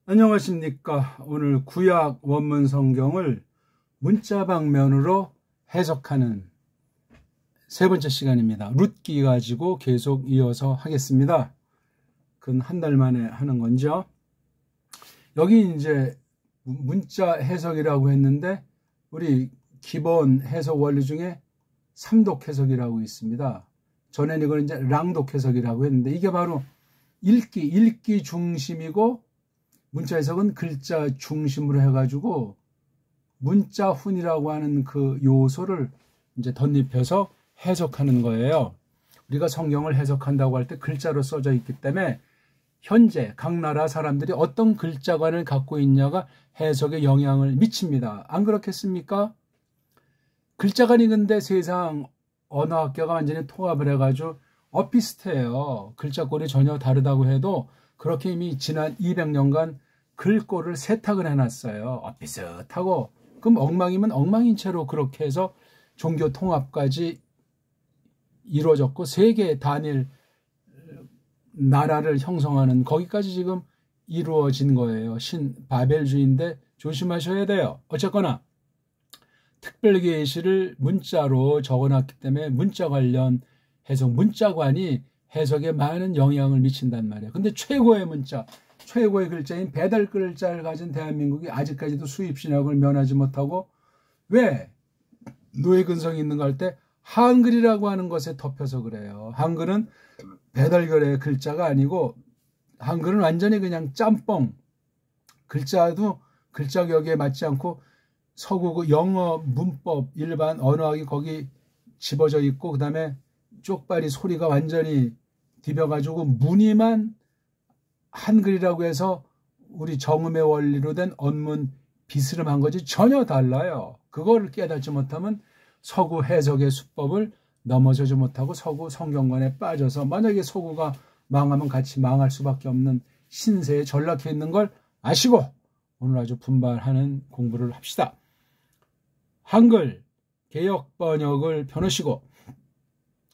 안녕하십니까. 오늘 구약 원문 성경을 문자 방면으로 해석하는 세 번째 시간입니다. 룻기 가지고 계속 이어서 하겠습니다. 근 한 달 만에 하는 건죠. 여기 이제 문자 해석이라고 했는데 우리 기본 해석 원리 중에 삼독 해석이라고 있습니다. 전에는 이걸 이제 랑독 해석이라고 했는데 이게 바로 읽기 중심이고 문자 해석은 글자 중심으로 해가지고 문자훈이라고 하는 그 요소를 이제 덧입혀서 해석하는 거예요. 우리가 성경을 해석한다고 할 때 글자로 써져 있기 때문에 현재 각 나라 사람들이 어떤 글자관을 갖고 있냐가 해석에 영향을 미칩니다. 안 그렇겠습니까? 글자관이 근데 세상 언어학계가 완전히 통합을 해가지고 비슷해요. 글자꼴이 전혀 다르다고 해도 그렇게 이미 지난 200년간 글꼴을 세탁을 해놨어요. 비슷하고 그럼 엉망이면 엉망인 채로 그렇게 해서 종교 통합까지 이루어졌고 세계 단일 나라를 형성하는 거기까지 지금 이루어진 거예요. 신바벨주의인데 조심하셔야 돼요. 어쨌거나 특별계시를 문자로 적어놨기 때문에 문자 관련 해석, 문자관이 해석에 많은 영향을 미친단 말이에요. 근데 최고의 문자, 최고의 글자인 배달 글자를 가진 대한민국이 아직까지도 수입 신학을 면하지 못하고 왜 노예 근성이 있는가 할 때 한글이라고 하는 것에 덮여서 그래요. 한글은 배달결의 글자가 아니고 한글은 완전히 그냥 짬뽕. 글자도 글자 격에 맞지 않고 서구 영어 문법 일반 언어학이 거기 집어져 있고 그 다음에 쪽발이 소리가 완전히 디벼가지고 무늬만 한글이라고 해서 우리 정음의 원리로 된 언문 비스름한 거지 전혀 달라요. 그걸 깨닫지 못하면 서구 해석의 수법을 넘어서지 못하고 서구 성경관에 빠져서 만약에 서구가 망하면 같이 망할 수밖에 없는 신세에 전락해 있는 걸 아시고 오늘 아주 분발하는 공부를 합시다. 한글 개역 번역을 펴놓으시고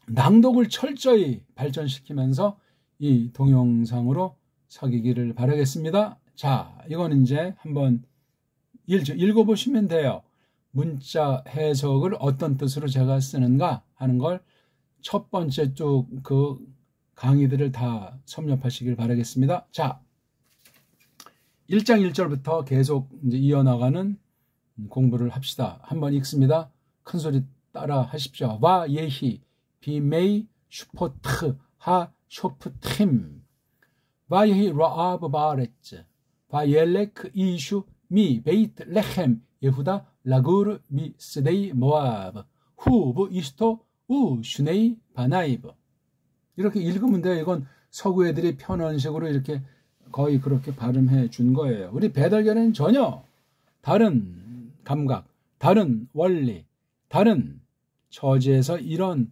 낭독을 철저히 발전시키면서 이 동영상으로 사귀기를 바라겠습니다. 자, 이거는 이제 한번 읽어보시면 돼요. 문자 해석을 어떤 뜻으로 제가 쓰는가 하는 걸 첫 번째 쭉 그 강의들을 다 섭렵하시길 바라겠습니다. 자, 1장 1절부터 계속 이제 이어나가는 공부를 합시다. 한번 읽습니다. 큰 소리 따라 하십시오. 와 예히 비메이 슈포트 하 쇼프팀 와 예히 라아브 바레츠 와 옐레크 이슈 미 베이트 레헴 예후다 라구르 미 스데이 모아브 후브 이스토 우 슈네이 바나이브. 이렇게 읽으면 돼요. 이건 서구 애들이 편언식으로 이렇게 거의 그렇게 발음해 준 거예요. 우리 배달결에는 전혀 다른 감각, 다른 원리, 다른 처지에서 이런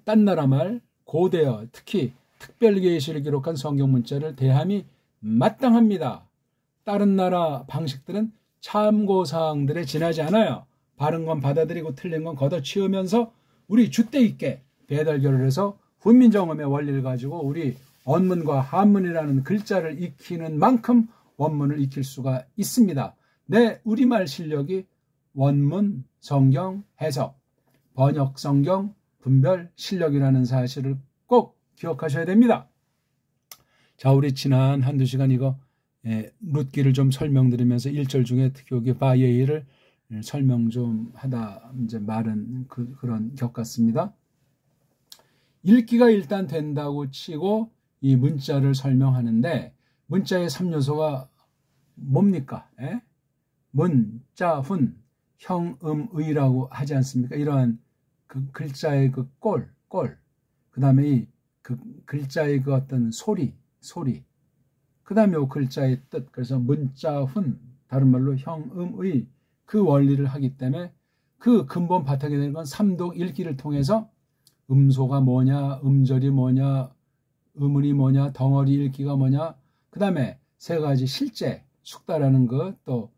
딴 나라 말 고대어, 특히 특별계시를 기록한 성경 문자를 대함이 마땅합니다. 다른 나라 방식들은 참고사항들에 지나지 않아요. 바른 건 받아들이고 틀린 건 걷어치우면서 우리 줏대 있게 배달결을 해서 훈민정음의 원리를 가지고 우리 언문과 한문이라는 글자를 익히는 만큼 원문을 익힐 수가 있습니다. 내 우리말 실력이 원문, 성경, 해석, 번역 성경, 분별 실력이라는 사실을 꼭 기억하셔야 됩니다. 자, 우리 지난 한두 시간 이거 룻기를 좀 설명드리면서 1절 중에 특히 여기 바예이를 설명 좀 하다 이제 말은 그런 격 같습니다. 읽기가 일단 된다고 치고 이 문자를 설명하는데 문자의 3요소가 뭡니까? 문자, 훈, 형, 의라고 하지 않습니까? 이러한 그 글자의 그 꼴, 그 다음에 이 그 글자의 그 어떤 소리, 그 다음에 이 글자의 뜻, 그래서 문자, 훈, 다른 말로 형, 의 그 원리를 하기 때문에 그 근본 바탕이 되는 건 삼독 읽기를 통해서 음소가 뭐냐, 음절이 뭐냐, 음운이 뭐냐, 덩어리 읽기가 뭐냐, 그 다음에 세 가지 실제, 숙다라는 것, 또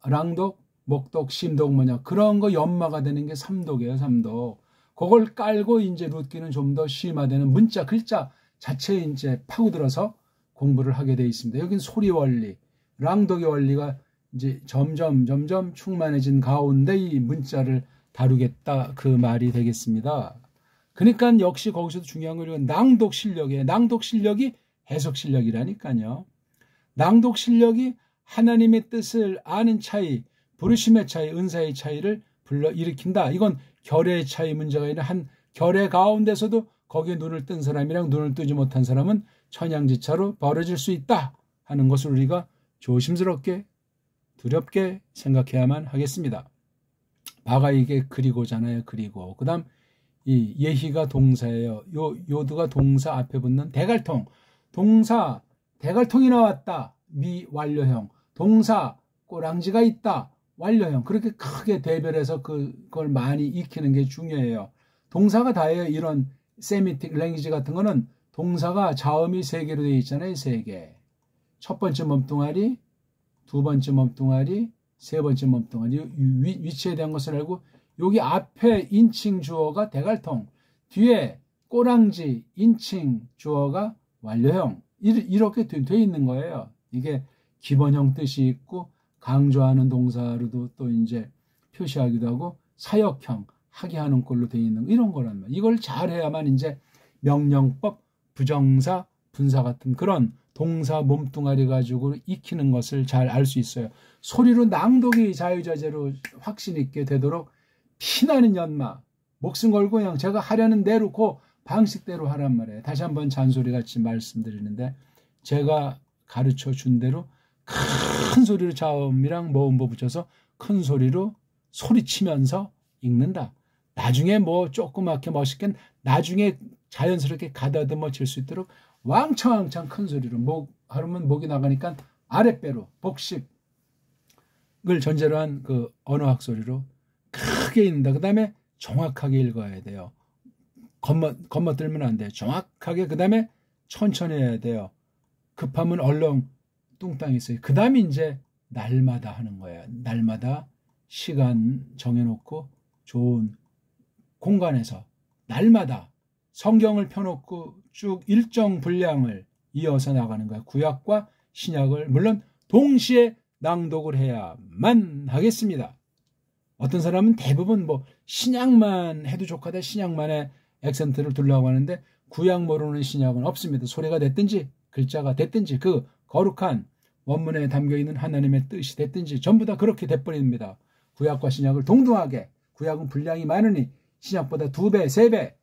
랑독, 목독, 심독 뭐냐, 그런 거 연마가 되는 게 삼독이에요, 삼독. 그걸 깔고 이제 룻기는 좀 더 심화되는 문자, 글자 자체에 이제 파고들어서 공부를 하게 되어 있습니다. 여긴 소리 원리, 랑독의 원리가 이제 점점 충만해진 가운데 이 문자를 다루겠다 그 말이 되겠습니다. 그러니까 역시 거기서도 중요한 건 낭독 실력이에요. 낭독 실력이 해석 실력이라니까요. 낭독 실력이 하나님의 뜻을 아는 차이, 부르심의 차이, 은사의 차이를 불러일으킨다. 이건 결의 차이 문제가 아니라 한 결의 가운데서도 거기에 눈을 뜬 사람이랑 눈을 뜨지 못한 사람은 천양지차로 벌어질 수 있다 하는 것을 우리가 조심스럽게 두렵게 생각해야만 하겠습니다. 바가 이게 그리고잖아요. 그리고 그 다음 이 예희가 동사예요. 요드가 동사 앞에 붙는 대갈통. 동사 대갈통이 나왔다. 미완료형. 동사 꼬랑지가 있다. 완료형. 그렇게 크게 대별해서 그걸 많이 익히는 게 중요해요. 동사가 다예요. 이런 세미틱 랭귀지 같은 거는 동사가 자음이 3개로 되어 있잖아요. 3개. 첫 번째 몸뚱아리, 두 번째 몸뚱아리, 세 번째 몸뚱아리. 위치에 대한 것을 알고 여기 앞에 인칭 주어가 대갈통, 뒤에 꼬랑지 인칭 주어가 완료형. 이렇게 돼 있는 거예요. 이게 기본형 뜻이 있고 강조하는 동사로도 또 이제 표시하기도 하고 사역형, 하게 하는 꼴로 되어 있는 이런 거란 말이에요. 이걸 잘해야만 이제 명령법, 부정사, 분사 같은 그런 동사 몸뚱아리 가지고 익히는 것을 잘 알 수 있어요. 소리로 낭독이 자유자재로 확신 있게 되도록 피나는 연마, 목숨 걸고 그냥 제가 하려는 대로 그 방식대로 하란 말이에요. 다시 한번 잔소리같이 말씀드리는데 제가 가르쳐 준 대로 큰 소리로 자음이랑 모음보 붙여서 큰 소리로 소리치면서 읽는다. 나중에 뭐 조그맣게 멋있게 나중에 자연스럽게 가다듬어 질 수 있도록 왕창 큰 소리로 하루면 목이 나가니까 아랫배로 복식을 전제로 한 그 언어학 소리로 크게 읽는다. 그 다음에 정확하게 읽어야 돼요. 건너들면 안 돼요. 정확하게. 그 다음에 천천히 해야 돼요. 급하면 얼렁 뚱땅 있어요. 그 다음에 이제 날마다 하는 거예요. 날마다 시간 정해놓고 좋은 공간에서 날마다 성경을 펴놓고 쭉 일정 분량을 이어서 나가는 거예요. 구약과 신약을 물론 동시에 낭독을 해야만 하겠습니다. 어떤 사람은 대부분 뭐 신약만 해도 좋겠다. 신약만의 액센트를 두려고 하는데 구약 모르는 신약은 없습니다. 소리가 됐든지 글자가 됐든지 그 거룩한 원문에 담겨있는 하나님의 뜻이 됐든지 전부 다 그렇게 돼버립니다. 구약과 신약을 동등하게 구약은 분량이 많으니 신약보다 2배, 3배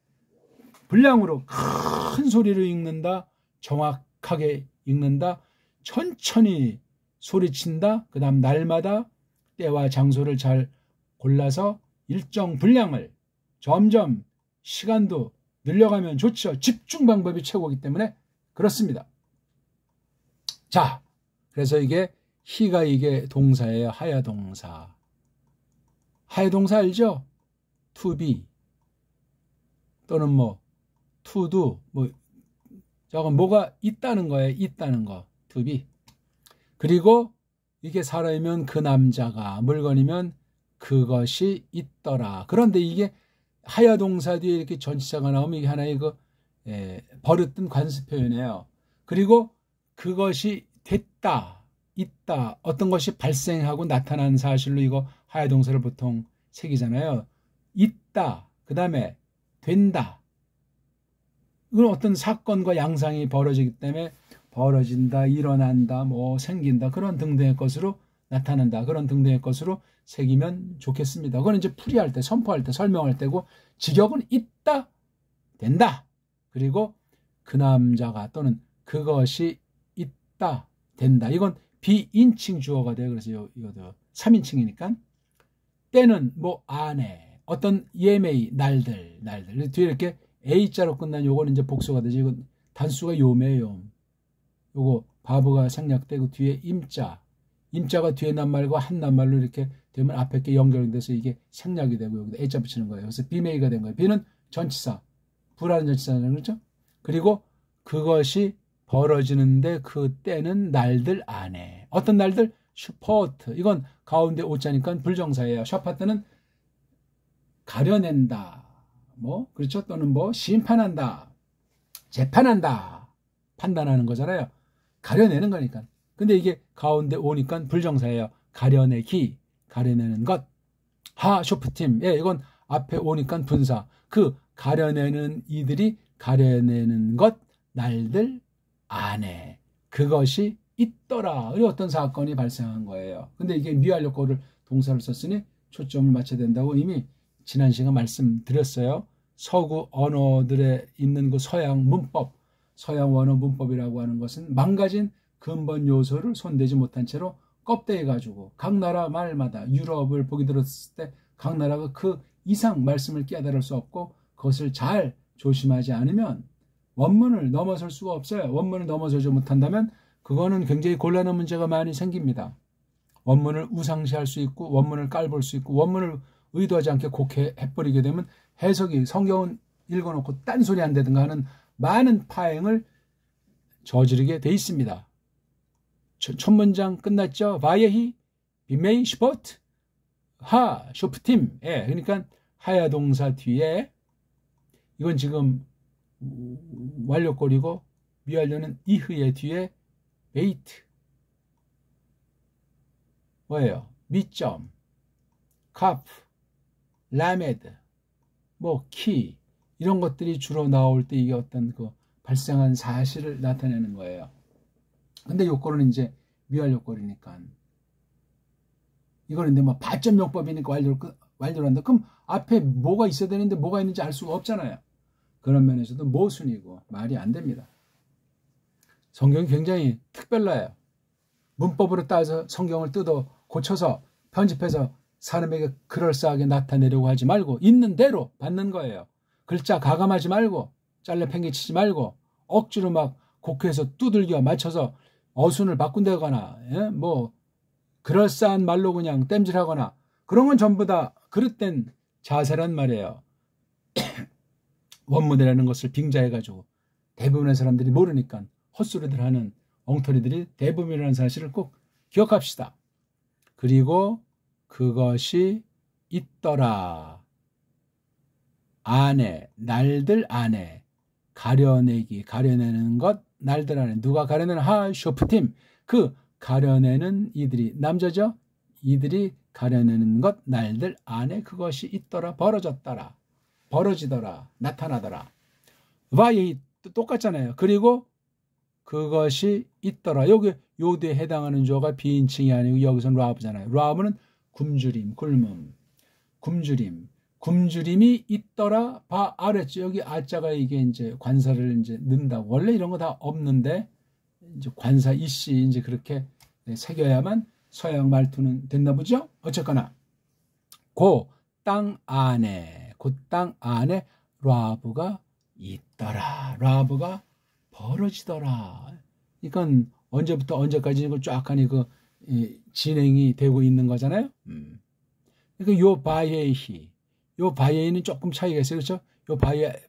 분량으로 큰 소리로 읽는다. 정확하게 읽는다. 천천히 소리친다. 그 다음 날마다 때와 장소를 잘 골라서 일정 분량을 점점 시간도 늘려가면 좋죠. 집중 방법이 최고이기 때문에 그렇습니다. 자, 그래서 이게 희가 이게 동사예요. 하야 동사. 하야 동사 알죠? to be 또는 뭐 to do 저건 뭐가 있다는 거예요. 있다는 거. to be. 그리고 이게 사람이면 그 남자가 물건이면 그것이 있더라. 그런데 이게 하야 동사 뒤에 이렇게 전치사가 나오면 이게 하나의 버릇된 관습 표현이에요. 그리고 그것이 됐다, 있다, 어떤 것이 발생하고 나타난 사실로 이거 하야 동사를 보통 새기잖아요. 있다, 그 다음에 된다. 이건 어떤 사건과 양상이 벌어지기 때문에 벌어진다, 일어난다, 뭐 생긴다 그런 등등의 것으로 나타난다. 그런 등등의 것으로 새기면 좋겠습니다. 그건 이제 풀이할 때, 선포할 때, 설명할 때고 직역은 있다, 된다. 그리고 그 남자가 또는 그것이 있다, 된다. 이건 비인칭 주어가 돼요. 그래서 이것도 3인칭이니까 때는 뭐 안에 어떤 예매의 날들 뒤에 이렇게 A자로 끝난 요거는 이제 복수가 되지. 이건 단수가 요매요. 요거 바브가 생략되고 뒤에 임자가 뒤에 낱말과 한 낱말로 이렇게 되면 앞에 게 연결돼서 이게 생략이 되고 여기다 A자 붙이는 거예요. 그래서 비메이가 된 거예요. 비는 전치사, 부라는 전치사잖아요. 그렇죠? 그리고 그것이 벌어지는데 그 때는 날들 안에 어떤 날들? 슈퍼트. 이건 가운데 오자니까 불정사예요. 슈퍼트는 가려낸다. 뭐 그렇죠? 또는 뭐 심판한다. 재판한다. 판단하는 거잖아요. 가려내는 거니까. 근데 이게 가운데 오니까 불정사예요. 가려내기, 가려내는 것. 하 쇼프팀. 예, 이건 앞에 오니까 분사. 그 가려내는 이들이 가려내는 것, 날들 안에 그것이 있더라. 그리고 어떤 사건이 발생한 거예요. 근데 이게 미완료거를 동사를 썼으니 초점을 맞춰야 된다고 이미 지난 시간 말씀드렸어요. 서구 언어들에 있는 그 서양 문법, 서양 원어 문법이라고 하는 것은 망가진 근본 요소를 손대지 못한 채로 껍데기 가지고 각 나라 말마다 유럽을 보기 들었을 때 각 나라가 그 이상 말씀을 깨달을 수 없고 그것을 잘 조심하지 않으면 원문을 넘어설 수가 없어요. 원문을 넘어서지 못한다면 그거는 굉장히 곤란한 문제가 많이 생깁니다. 원문을 우상시할 수 있고 원문을 깔볼 수 있고 원문을 의도하지 않게 곡해버리게 되면 해석이 성경은 읽어놓고 딴소리 한다든가 하는 많은 파행을 저지르게 돼 있습니다. 첫 문장 끝났죠. 바예히 비메이 슈포트 하 쇼프팀. 예, 그러니까 하야 동사 뒤에 이건 지금 완료꼴이고 미완료는 이흐의 뒤에 베이트 뭐예요? 미점, 카프, 라메드, 뭐 키 이런 것들이 주로 나올 때 이게 어떤 그 발생한 사실을 나타내는 거예요. 근데 요거는 이제 미완료꼴이니까 이거는 근데 뭐 발전용법이니까 완료를 한다. 그럼 앞에 뭐가 있어야 되는데 뭐가 있는지 알 수가 없잖아요. 그런 면에서도 모순이고 말이 안 됩니다. 성경이 굉장히 특별해요. 문법으로 따져서 성경을 뜯어 고쳐서 편집해서 사람에게 그럴싸하게 나타내려고 하지 말고 있는 대로 받는 거예요. 글자 가감하지 말고 잘라 팽개치지 말고 억지로 막 곡해서 두들겨 맞춰서 어순을 바꾼다거나 예? 뭐 그럴싸한 말로 그냥 땜질하거나 그런 건 전부 다 그릇된 자세란 말이에요. 원문이라는 것을 빙자해가지고 대부분의 사람들이 모르니까 헛소리들 하는 엉터리들이 대부분이라는 사실을 꼭 기억합시다. 그리고 그것이 있더라. 안에, 날들 안에, 가려내기, 가려내는 것, 날들 안에. 누가 가려내는 하 쇼프팀. 그 가려내는 이들이, 남자죠? 이들이 가려내는 것, 날들 안에 그것이 있더라. 벌어졌더라. 벌어지더라. 나타나더라. 와이 똑같잖아요. 그리고 그것이 있더라. 여기 요드에 해당하는 조가 비인칭이 아니고 여기서는 라브잖아요. 라브는 굶주림, 굶음, 굶주림, 굶주림이 있더라. 바 아랬죠. 여기 아자가 이게 이제 관사를 이제 넣는다. 원래 이런 거 다 없는데 이제 관사 이씨 이제 그렇게 새겨야만 서양 말투는 됐나 보죠. 어쨌거나 그 땅 안에, 그 땅 안에 라브가 있더라. 라브가 벌어지더라. 그러니까 언제부터 언제까지 이거 쫙 하니 그 진행이 되고 있는 거잖아요. 그러니까 요 바예히, 요 바예히는 조금 차이가 있어요. 그렇죠? 요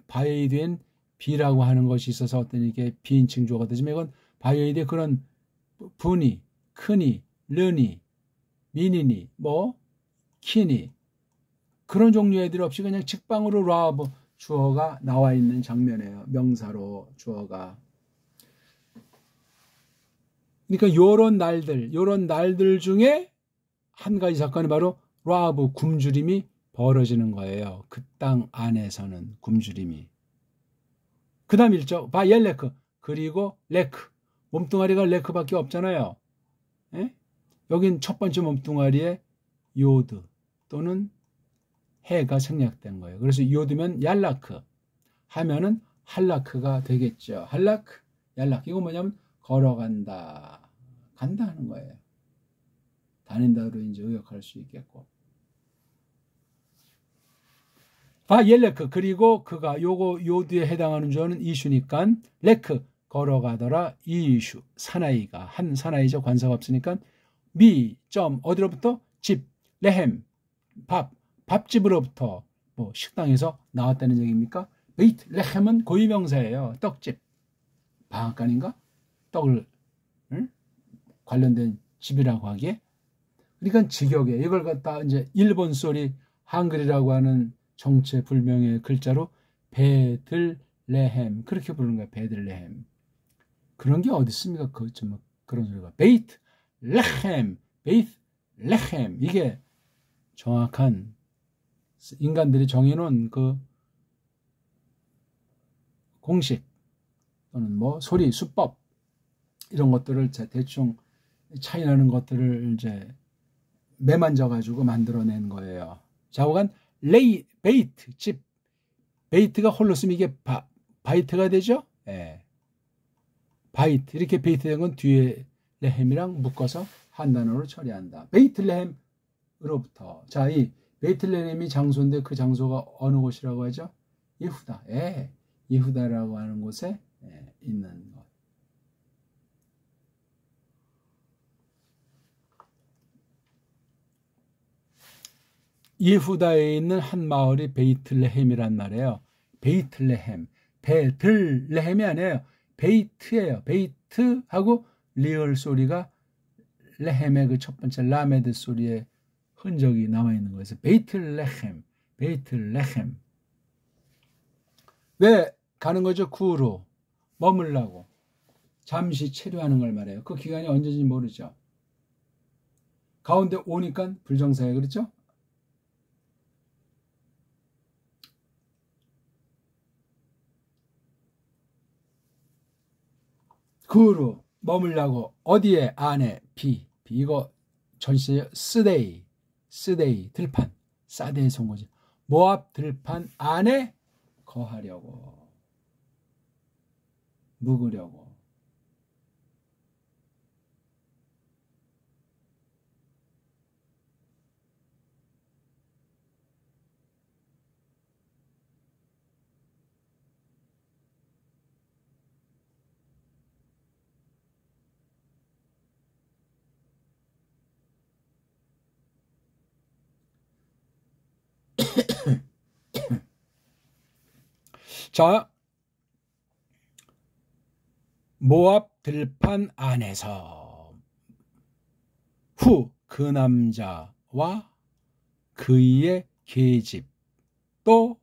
바예히 된 비라고 하는 것이 있어서 어떤 이게 비인칭조가 되지만 이건 바예히 된 그런 분이, 크니, 르니, 미니니, 뭐 키니 그런 종류의 애들 없이 그냥 직방으로 라브 주어가 나와 있는 장면이에요. 명사로 주어가. 그러니까 요런 날들 중에 한 가지 사건이 바로 라브 굶주림이 벌어지는 거예요. 그 땅 안에서는 굶주림이. 그 다음 1절 바옐레크 그리고 레크 몸뚱아리가 레크밖에 없잖아요. 에? 여긴 첫 번째 몸뚱아리에 요드 또는 해가 생략된 거예요. 그래서 요드면 얄라크 하면은 할라크가 되겠죠. 할라크, 얄라크 이거 뭐냐면 걸어간다, 간다 하는 거예요. 다닌다로 이제 의역할 수 있겠고. 바옐레크 그리고 그가 요거 요드에 해당하는 조는 이슈니까 레크 걸어가더라 이슈 사나이가 한 사나이죠. 관사가 없으니까 미 점 어디로부터 집 레헴 밥집으로부터 뭐 식당에서 나왔다는 얘기입니까? 베이트 레헴은 고유명사예요. 떡집 방앗간인가 떡을 관련된 집이라고 하기에 그러니까 직역에 이걸 갖다 이제 일본 소리 한글이라고 하는 정체불명의 글자로 베들레헴 그렇게 부르는 거예요. 베들레헴 그런 게 어디 있습니까? 그 좀 그런 소리가 베이트 레헴, 베이트 레헴. 이게 정확한 인간들이 정해놓은 그 공식 또는 뭐 소리, 수법 이런 것들을 대충 차이나는 것들을 이제 매만져 가지고 만들어낸 거예요. 좌우간 베이트, 집. 베이트가 홀로 쓰면 이게 바이트가 되죠? 예. 바이트. 이렇게 베이트 된 건 뒤에 레헴이랑 묶어서 한 단어로 처리한다. 베이틀레헴으로부터. 자, 이 베이틀레헴이 장소인데 그 장소가 어느 곳이라고 하죠? 예후다. 예. 예후다라고 하는 곳에 있는 것. 예후다에 있는 한 마을이 베이틀레헴이란 말이에요. 베이틀레헴. 베들레헴이 아니에요. 베이트예요. 베이트하고 리얼 소리가 레헴의 그 첫 번째 라메드 소리의 흔적이 남아있는 거예요. 베이틀레헴. 베이틀레헴. 왜 가는 거죠? 구로. 머물라고. 잠시 체류하는 걸 말해요. 그 기간이 언제인지 모르죠. 가운데 오니까 불정사예요. 그렇죠? 구로 머물라고. 어디에? 안에. 비. 이거 전시에 스데이 들판. 사데에서 온 거지. 모압 들판 안에 거하려고. 묵으려고. 자, 모압 들판 안에서 후 그 남자와 그의 계집 또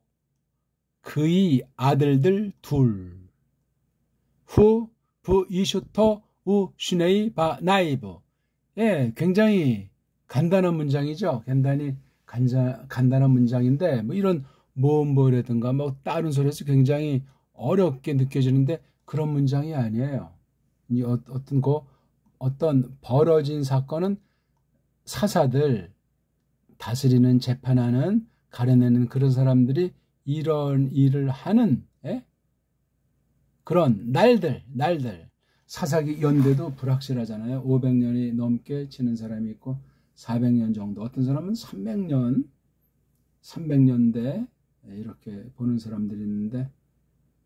그의 아들들 둘 후 부 이슈토 우 슈네이 바 나이브. 예, 굉장히 간단한 문장이죠. 간단한 문장인데 뭐 이런 모음보라든가 뭐 다른 소리에서 굉장히 어렵게 느껴지는데 그런 문장이 아니에요. 어떤 벌어진 사건은 사사들, 다스리는 재판하는 가려내는 그런 사람들이 이런 일을 하는 그런 날들 사사기 연대도 불확실하잖아요. 500년이 넘게 지는 사람이 있고 400년 정도, 어떤 사람은 300년대 이렇게 보는 사람들이 있는데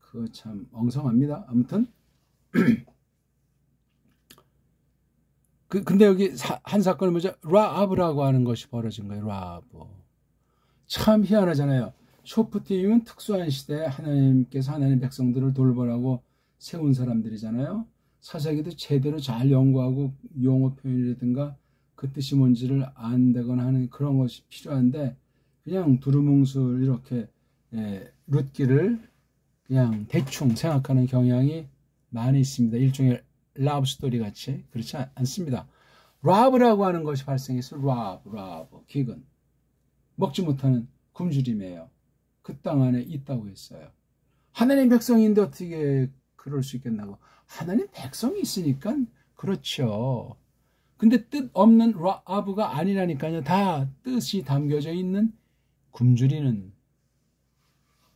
그거 참 엉성합니다. 아무튼 근데 여기 한 사건은 뭐죠? 라아브라고 하는 것이 벌어진 거예요. 라아브. 참 희한하잖아요. 쇼프팀은 특수한 시대에 하나님께서 하나님 백성들을 돌보라고 세운 사람들이잖아요. 사사기도 제대로 잘 연구하고 용어 표현이라든가 그 뜻이 뭔지를 안다거나 하는 그런 것이 필요한데 그냥 두루뭉술 이렇게 룻기를 그냥 대충 생각하는 경향이 많이 있습니다. 일종의 라브 스토리 같이. 그렇지 않습니다. 라브라고 하는 것이 발생해서 라브 기근. 먹지 못하는 굶주림이에요. 그 땅 안에 있다고 했어요. 하나님 백성인데 어떻게 그럴 수 있겠나고. 하나님 백성이 있으니까 그렇죠. 근데 뜻 없는 라브가 아니라니까요. 다 뜻이 담겨져 있는 굶주리는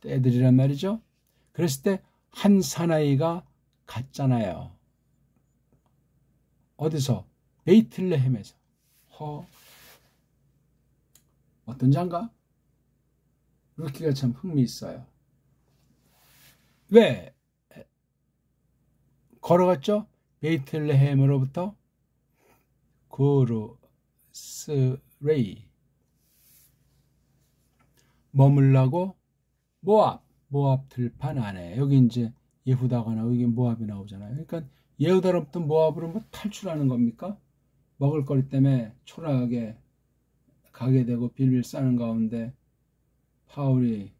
때들이란 말이죠. 그랬을 때 한 사나이가 갔잖아요. 어디서? 베이틀레헴에서. 어떤 장가? 룻기가 참 흥미있어요. 왜? 걸어갔죠? 베이틀레헴으로부터 구르스레이 머물라고 모압 들판 안에. 여기 이제 예후다가 나오고 여기 모압이 나오잖아요. 그러니까 예후다로부터 모압으로 뭐 탈출하는 겁니까? 먹을거리 때문에 초라하게 가게 되고 빌빌 싸는 가운데 바울이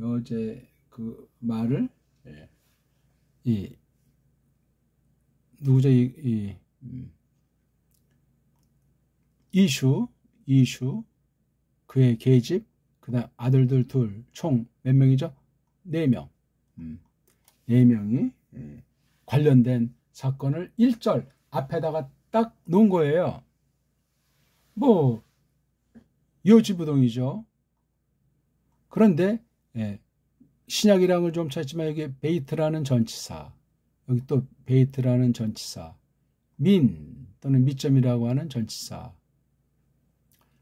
어제 그 말을 이 누구죠? 이슈, 그의 계집, 그 다음 아들들 둘, 총 몇 명이죠? 4명. 4명이 관련된 사건을 1절 앞에다가 딱 놓은 거예요. 뭐 요지부동이죠. 그런데 신약이랑은 좀 찾지만 여기 베이트라는 전치사, 여기 또 베이트라는 전치사, 민 또는 미점이라고 하는 전치사,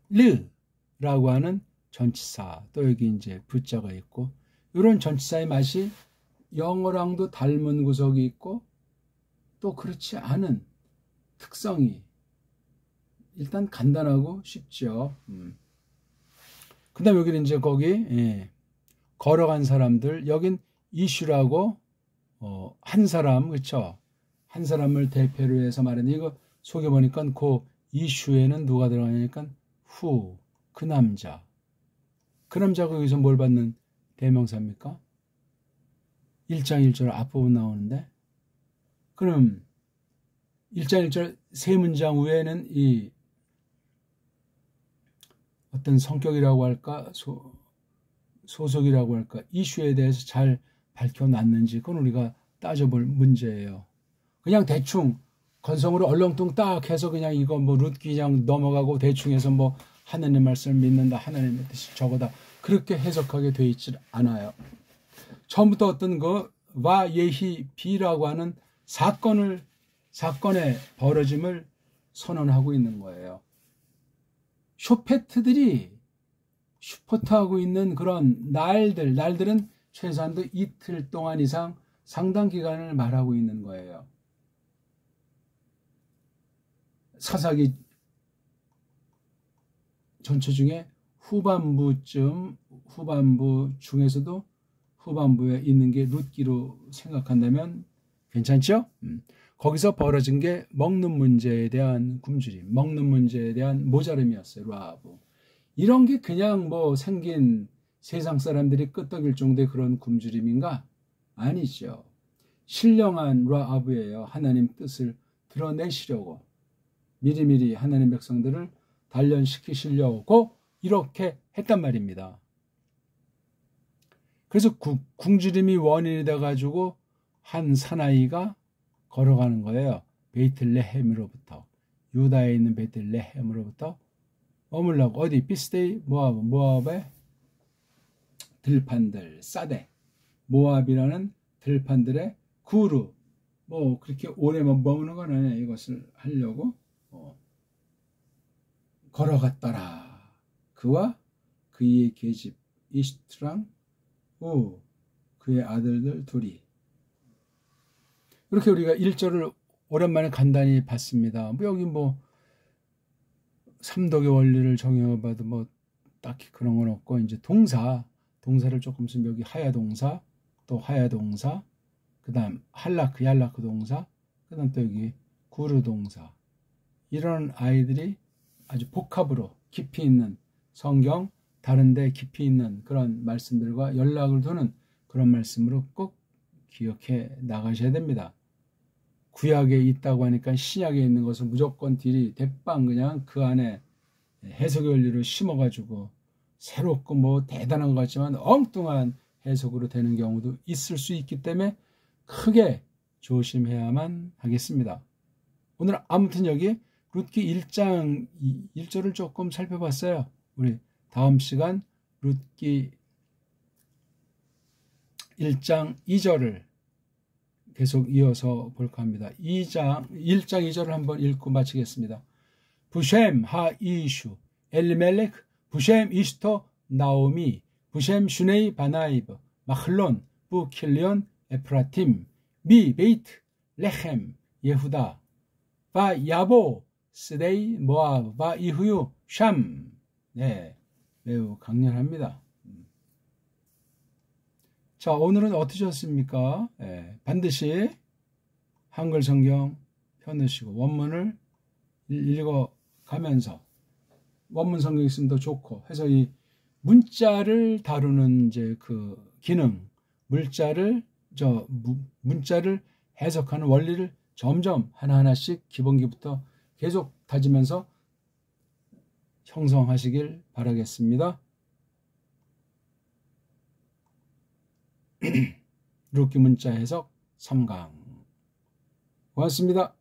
르라고 하는 전치사, 또 여기 이제 부자가 있고, 이런 전치사의 맛이 영어랑도 닮은 구석이 있고 또 그렇지 않은 특성이, 일단 간단하고 쉽죠. 그 다음에 여기는 이제 거기 걸어간 사람들, 여긴 이슈라고 한 사람, 그렇죠? 한 사람을 대표로 해서 말하는, 이거 속에 보니까 그 이슈에는 누가 들어가냐니까 그 남자. 그 남자가 여기서 뭘 받는 대명사입니까? 1장 1절 앞부분 나오는데, 그럼 1장 1절 세 문장 외에는 이 어떤 성격이라고 할까, 소속이라고 할까, 이슈에 대해서 잘 밝혀놨는지, 그건 우리가 따져볼 문제예요. 그냥 대충 건성으로 얼렁뚱 딱 해서 그냥 이거 뭐 룻기 그냥 넘어가고 대충 해서 뭐 하나님의 말씀을 믿는다, 하나님의 뜻이 저거다, 그렇게 해석하게 돼 있지 않아요. 처음부터 어떤 와 예히 비라고 하는 사건의 벌어짐을 선언하고 있는 거예요. 쇼페트들이 슈퍼트하고 있는 그런 날들은 최소한도 이틀 동안 이상 상당 기간을 말하고 있는 거예요. 사사기 전체 중에 후반부 중에서도 후반부에 있는 게 룻기로 생각한다면 괜찮죠? 거기서 벌어진 게 먹는 문제에 대한 굶주림, 먹는 문제에 대한 모자름이었어요. 라하브. 이런 게 그냥 뭐 생긴 세상 사람들이 끄떡일 정도의 그런 굶주림인가? 아니죠. 신령한 라하브예요. 하나님 뜻을 드러내시려고 미리미리 하나님 백성들을 단련시키시려고 이렇게 했단 말입니다. 그래서 굶주림이 원인이 돼가지고 한 사나이가 걸어가는 거예요. 베이틀레헴으로부터, 유다에 있는 베이틀레헴으로부터 머물라고, 어디? 비스데이 모압의 들판들, 사대, 모압이라는 들판들의 구루, 뭐 그렇게 오래 머무는 건 아니에요. 이것을 하려고 걸어갔더라. 그와 그의 계집 이슈트랑 그의 아들들 둘이. 이렇게 우리가 1절을 오랜만에 간단히 봤습니다. 뭐 여기 뭐 삼독의 원리를 적용해봐도 뭐 딱히 그런 건 없고, 이제 동사를 조금 쓰면 여기 하야동사, 또 하야동사, 그 다음 얄라크 동사, 그 다음 또 여기 구르동사. 이런 아이들이 아주 복합으로 깊이 있는 성경, 다른데 깊이 있는 그런 말씀들과 연락을 두는 그런 말씀으로 꼭 기억해 나가셔야 됩니다. 구약에 있다고 하니까 신약에 있는 것을 무조건 대빵 그냥 그 안에 해석의 원리를 심어가지고 새롭고 뭐 대단한 것 같지만 엉뚱한 해석으로 되는 경우도 있을 수 있기 때문에 크게 조심해야만 하겠습니다. 오늘 아무튼 여기 룻기 1장 1절을 조금 살펴봤어요. 우리 다음 시간 룻기 1장 2절을 계속 이어서 볼까 합니다. 1장 2절을 한번 읽고 마치겠습니다. 부셈 하 이슈 엘리멜렉 부셈 이슈토 나오미 부셈 슈네이 바나이브 마클론 부킬리온 에프라팀 미 베이트 레헴 예후다 바 야보 스데이 모아브 바 이후유 샴. 네, 매우 강렬합니다. 자, 오늘은 어떠셨습니까? 반드시 한글 성경 펴놓으시고 원문을 읽어가면서, 원문 성경 있으면 더 좋고 해서 이 문자를 다루는 이제 그 기능, 문자를 해석하는 원리를 점점 하나하나씩 기본기부터 계속 다지면서 형성하시길 바라겠습니다. 루키 문자 해석 3강 고맙습니다.